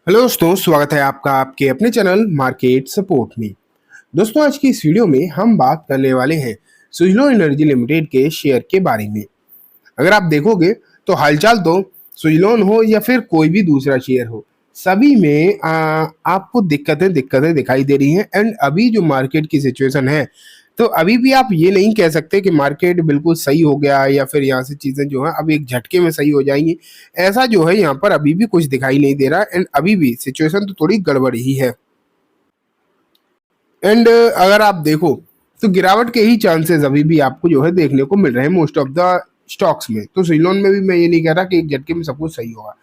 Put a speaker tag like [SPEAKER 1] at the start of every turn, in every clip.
[SPEAKER 1] Hello दोस्तों, स्वागत है आपका आपके अपने चैनल मार्केट सपोर्ट में। दोस्तों, आज की इस वीडियो में हम बात करने वाले हैं सुजलोन एनर्जी लिमिटेड के शेयर के बारे में। अगर आप देखोगे तो हालचाल तो सुजलोन हो या फिर कोई भी दूसरा शेयर हो, सभी में आपको दिक्कतें दिक्कतें दिखाई दे रही हैं। एंड अभी जो मार्केट की सिचुएशन है, तो अभी भी आप ये नहीं कह सकते कि मार्केट बिल्कुल सही हो गया या फिर यहाँ से चीजें जो है अब एक झटके में सही हो जाएंगी। ऐसा जो है यहाँ पर अभी भी कुछ दिखाई नहीं दे रहा। एंड अभी भी सिचुएशन तो थोड़ी गड़बड़ ही है। एंड अगर आप देखो तो गिरावट के ही चांसेस अभी भी आपको जो है देखने को मिल रहे हैं मोस्ट ऑफ द स्टॉक्स में। तो सिलोन में भी मैं ये नहीं कह रहा कि एक झटके में सब कुछ सही होगा,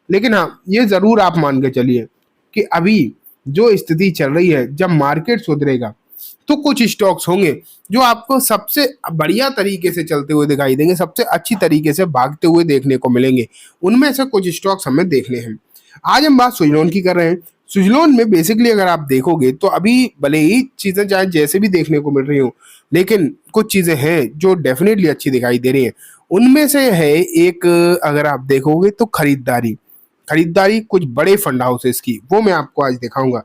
[SPEAKER 1] लेकिन हाँ, ये जरूर आप मान के चलिए कि अभी जो स्थिति चल रही है, जब मार्केट सुधरेगा तो कुछ स्टॉक्स होंगे जो आपको सबसे बढ़िया तरीके से चलते हुए दिखाई देंगे, सबसे अच्छी तरीके से भागते हुए देखने को मिलेंगे। उनमें से कुछ स्टॉक्स हमें देखने हैं। आज हम बात सुजलोन की कर रहे हैं। सुजलोन में बेसिकली अगर आप देखोगे तो अभी भले ही चीजें चाहे जैसे भी देखने को मिल रही हो, लेकिन कुछ चीजें हैं जो डेफिनेटली अच्छी दिखाई दे रही हैं। उनमें से है एक, अगर आप देखोगे तो खरीदारी खरीदारी कुछ बड़े फंड हाउसेस की, वो मैं आपको आज दिखाऊंगा।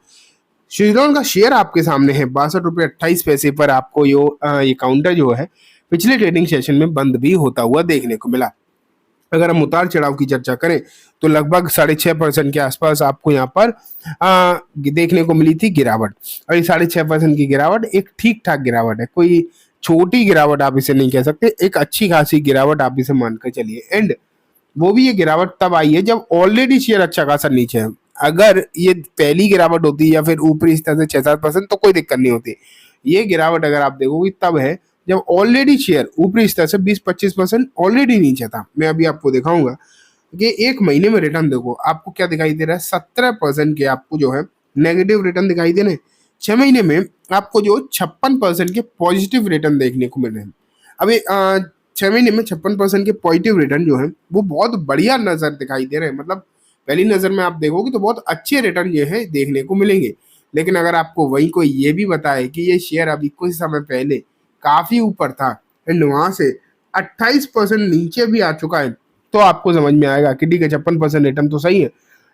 [SPEAKER 1] सुजलोन का शेयर आपके सामने है 62 रुपये 28 पैसे पर। आपको ये काउंटर जो है पिछले ट्रेडिंग सेशन में बंद भी होता हुआ देखने को मिला। अगर हम उतार चढ़ाव की चर्चा करें तो लगभग 6.5% के आसपास आपको यहाँ पर देखने को मिली थी गिरावट। और ये 6.5% की गिरावट एक ठीक ठाक गिरावट है, कोई छोटी गिरावट आप इसे नहीं कह सकते, एक अच्छी खासी गिरावट आप इसे मानकर चलिए। एंड वो भी ये गिरावट तब आई है जब ऑलरेडी शेयर अच्छा खासा नीचे है। अगर ये पहली गिरावट होती या फिर ऊपरी स्तर से 6-7% तो कोई दिक्कत नहीं होती। ये गिरावट अगर आप देखोगे तब है जब ऑलरेडी शेयर ऊपरी स्तर से 20-25% ऑलरेडी नीचे था। मैं अभी आपको दिखाऊंगा कि एक महीने में रिटर्न देखो आपको क्या दिखाई दे रहा है। 17% के आपको जो है नेगेटिव रिटर्न दिखाई दे रहे हैं। 6 महीने में आपको जो 56% के पॉजिटिव रिटर्न देखने को मिल रहे हैं। अभी 6 महीने में 56% के पॉजिटिव रिटर्न जो है वो बहुत बढ़िया नजर दिखाई दे रहे हैं। मतलब पहली नजर में आप देखोगे तो बहुत अच्छे रिटर्न जो है देखने को मिलेंगे। लेकिन अगर आपको वही कोई ये भी बताए कि ये शेयर अभी कुछ समय पहले काफी ऊपर था एंड वहां से 28% नीचे भी आ चुका है, तो आपको समझ में आएगा कि ठीक है, 56% रिटर्न तो सही है,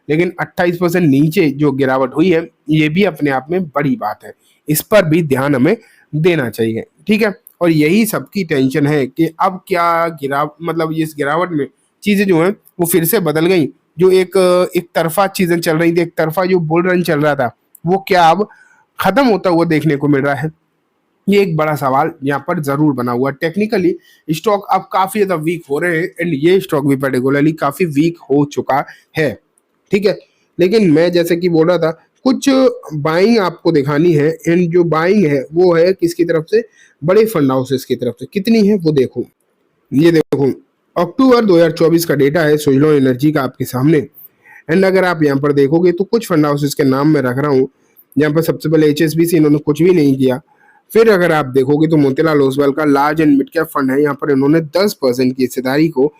[SPEAKER 1] लेकिन 28% नीचे जो गिरावट हुई है ये भी अपने आप में बड़ी बात है। इस पर भी ध्यान हमें देना चाहिए, ठीक है। और यही सबकी टेंशन है कि अब क्या मतलब इस गिरावट में चीजें जो हैं वो फिर से बदल गई। जो एक तरफा चीजें चल रही थी, एक तरफा जो बुल रन चल रहा था, वो क्या अब खत्म होता हुआ देखने को मिल रहा है। ये एक बड़ा सवाल यहाँ पर जरूर बना हुआ। टेक्निकली स्टॉक अब काफी ज्यादा वीक हो रहे हैं एंड ये स्टॉक भी पर्टिकुलरली काफी वीक हो चुका है, ठीक है। लेकिन मैं जैसे कि बोल रहा था, कुछ बाइंग आपको दिखानी है। एंड जो बाइंग है वो है किसकी तरफ से, बड़े फंड हाउसेस की तरफ से। कितनी है वो देखो, ये देखो अक्टूबर 2024 का डेटा है सुजलोन एनर्जी का आपके सामने। एंड अगर आप यहाँ पर देखोगे तो कुछ फंड हाउसेस के नाम मैं रख रहा हूँ। यहाँ पर सबसे पहले HSBC, इन्होंने कुछ भी नहीं किया। फिर अगर आप देखोगे तो मोतीलाल ओसवाल का large and mid cap fund है, यहाँ पर इन्होंने 10% की हिस्सेदारी को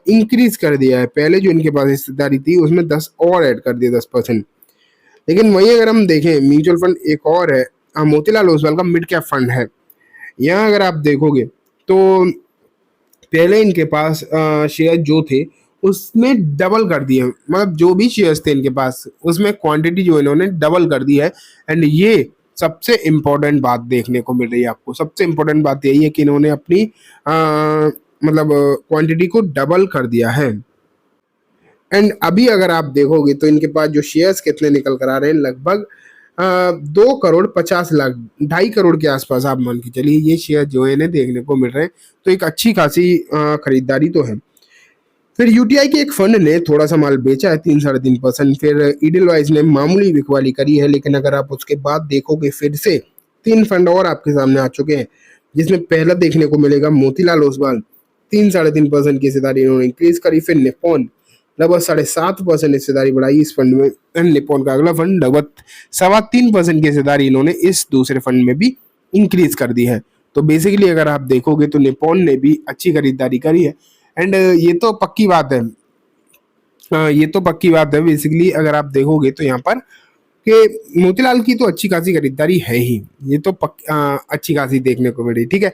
[SPEAKER 1] इंक्रीज कर दिया है। पहले जो इनके पास हिस्सेदारी थी उसमें 10 और ऐड कर दिया, 10%। लेकिन वहीं अगर हम देखें म्यूचुअल फंड एक और है, मोतीलाल ओसवाल का मिड कैप फंड है। यहाँ अगर आप देखोगे तो पहले इनके पास शेयर जो थे उसमें डबल कर दिए, मतलब जो भी शेयर्स थे इनके पास उसमें क्वांटिटी जो इन्होंने डबल कर दी है। एंड ये सबसे इम्पोर्टेंट बात देखने को मिल रही है आपको। सबसे इम्पोर्टेंट बात यही है कि इन्होंने अपनी मतलब क्वांटिटी को डबल कर दिया है। एंड अभी अगर आप देखोगे तो इनके पास जो शेयर्स कितने निकल कर आ रहे हैं, लगभग 2,50,00,000, 2.5 करोड़ के आसपास आप मान के चलिए ये शेयर जो है इन्हें देखने को मिल रहे हैं। तो एक अच्छी खासी खरीदारी तो है। फिर यूटीआई के एक फंड ने थोड़ा सा माल बेचा है 3-3.5%। फिर ईडलवाइज ने मामूली बिकवाली करी है। लेकिन अगर आप उसके बाद देखोगे फिर से 3 फंड और आपके सामने आ चुके हैं, जिसमें पहला देखने को मिलेगा मोतीलाल ओसवाल, 3-3.5% की हिस्सेदारी इन्होंने इंक्रीज करी। फिर निप्पॉन लगभग 7.5% हिस्सेदारी बढ़ाई इस फंड में। एंड निप्पॉन का अगला फंड लगभग 3.25% की हिस्सेदारी इन्होंने इस दूसरे फंड में भी इंक्रीज कर दी है। तो बेसिकली अगर आप देखोगे तो निप्पॉन ने भी अच्छी खरीदारी करी है। एंड ये तो पक्की बात है, ये तो पक्की बात है बेसिकली अगर आप देखोगे तो यहाँ पर कि मोतीलाल की तो अच्छी खासी खरीदारी है ही। ये तो अच्छी खासी देखने को मिली, ठीक है।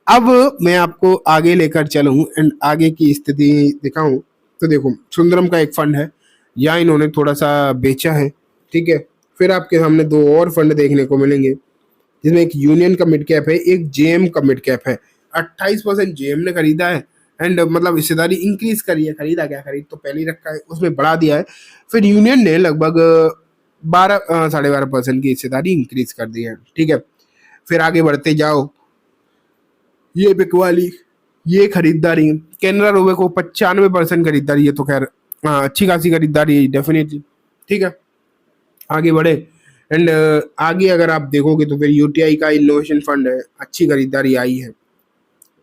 [SPEAKER 1] अब मैं आपको आगे लेकर चलूं एंड आगे की स्थिति दिखाऊं तो देखो सुंदरम का एक फंड है या इन्होंने थोड़ा सा बेचा है, ठीक है। फिर आपके सामने दो और फंड देखने को मिलेंगे, जिसमें एक यूनियन का मिड कैप है, एक जेएम का मिड कैप है। 28% जेएम ने खरीदा है, एंड मतलब हिस्सेदारी इंक्रीज करी है। खरीदा क्या, खरीद तो पहले ही रखा है, उसमें बढ़ा दिया है। फिर यूनियन ने लगभग 12.5% की हिस्सेदारी इंक्रीज कर दी है, ठीक है। फिर आगे बढ़ते जाओ, ये बिकवाली, ये खरीदारी कैनरा रोबे को 95% खरीदारी है, तो खैर अच्छी खासी खरीदारी है डेफिनेटली, ठीक है। आगे बढ़े, एंड आगे अगर आप देखोगे तो फिर यूटीआई का इनोवेशन फंड है, अच्छी खरीदारी आई है।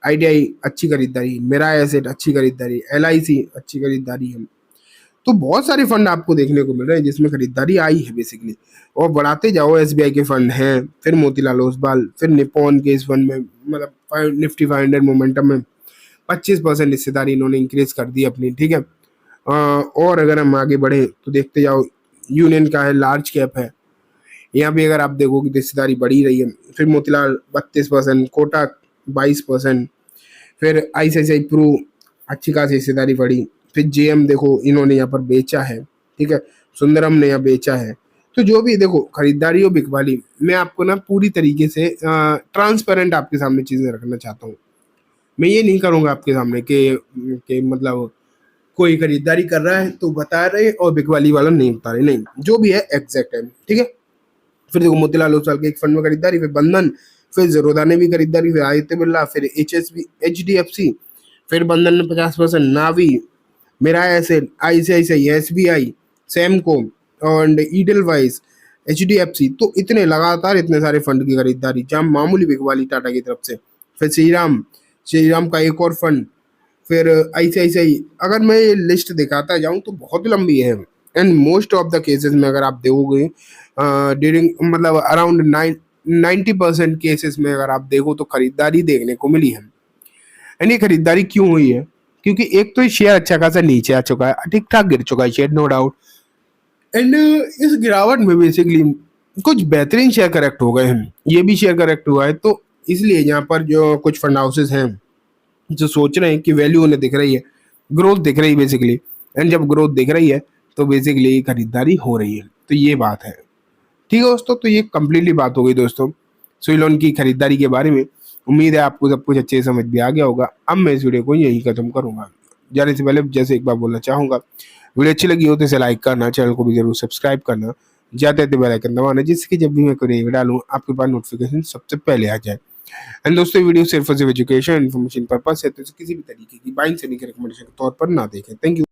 [SPEAKER 1] आईटीआई अच्छी खरीदारी, मेरा एसेट अच्छी खरीदारी, एलआईसी अच्छी खरीदारी है। तो बहुत सारे फंड आपको देखने को मिल रहे हैं जिसमें खरीदारी आई है बेसिकली। और बढ़ाते जाओ, एसबीआई के फंड हैं, फिर मोतीलाल ओसवाल, फिर निप्पॉन के इस फंड में मतलब निफ्टी 500 मोमेंटम में 25% हिस्सेदारी इन्होंने इंक्रीज कर दी अपनी, ठीक है। और अगर हम आगे बढ़े तो देखते जाओ, यूनियन का है, लार्ज कैप है, यहाँ भी अगर आप देखोगे तो हिस्सेदारी बढ़ी रही है। फिर मोतीलाल 32%, कोटक 22%, फिर आईसीआईसीआई प्रू अच्छी खासी हिस्सेदारी बढ़ी। फिर जेएम देखो इन्होंने यहाँ पर बेचा है, ठीक है। सुंदरम ने यहाँ बेचा है। तो जो भी देखो खरीदारी और बिकवाली, मैं आपको ना पूरी तरीके से ट्रांसपेरेंट आपके सामने चीजें रखना चाहता हूँ। मैं ये नहीं करूँगा आपके सामने कि मतलब कोई खरीदारी कर रहा है तो बता रहे और बिकवाली वाला नहीं बता रहे, नहीं, जो भी है एग्जैक्ट है, ठीक है। फिर देखो मोतीलाल ओसवाल के एक फंड में खरीदारी, फिर बंधन, फिर ज़रोदा ने भी खरीदारी, फिर आदित्य बिरला, फिर एचडीएफसी, फिर बंधन ने 50%, नावी, मेरा एसेट, आईसीआईसीआई, एसबीआई, सेमको और ईडलवाइज, एचडीएफसी। तो इतने लगातार इतने सारे फंड की खरीदारी, जहाँ मामूली बिकवाली टाटा की तरफ से। फिर श्रीराम का एक और फंड, फिर आईसीआईसीआई। अगर मैं ये लिस्ट दिखाता जाऊं तो बहुत लंबी है, and most of the cases में अगर आप देखोगे ड्यूरिंग मतलब अराउंड 90% केसेस में अगर आप देखो तो खरीदारी देखने को मिली है। एंड ये खरीदारी क्यों हुई है, क्योंकि एक तो शेयर अच्छा खासा नीचे आ चुका है, ठीक ठाक गिर चुका है शेयर, नो डाउट। एंड इस गिरावट में बेसिकली कुछ बेहतरीन शेयर करेक्ट हो गए हैं, ये भी शेयर करेक्ट हुआ है। तो इसलिए यहाँ पर जो कुछ फंड हाउसेस हैं जो सोच रहे हैं कि वैल्यू उन्हें दिख रही है, ग्रोथ दिख रही है बेसिकली, एंड जब ग्रोथ दिख रही है तो बेसिकली खरीदारी हो रही है। तो ये बात है, ठीक है दोस्तों। तो ये कम्प्लीटली बात हो गई दोस्तों सुइलोन की खरीदारी के बारे में। उम्मीद है आपको सब कुछ अच्छे से समझ में आ गया होगा। अब मैं इस वीडियो को यही खत्म करूंगा। जाने से पहले जैसे एक बार बोलना चाहूंगा, वीडियो अच्छी लगी हो तो इसे लाइक करना, चैनल को भी जरूर सब्सक्राइब करना, जाते जाते बेल आइकन दबाना, जिससे कि जब भी मैं कोई वीडियो डालूं आपके पास नोटिफिकेशन सबसे पहले आ जाए। एंड दोस्तों वीडियो सिर्फ और सिर्फ एजुकेशन इन्फॉर्मेशन पर्पस है, तो किसी भी तरीके की बाइंग से नहीं रिकमेंडेशन के तौर पर ना देखें। Thank you.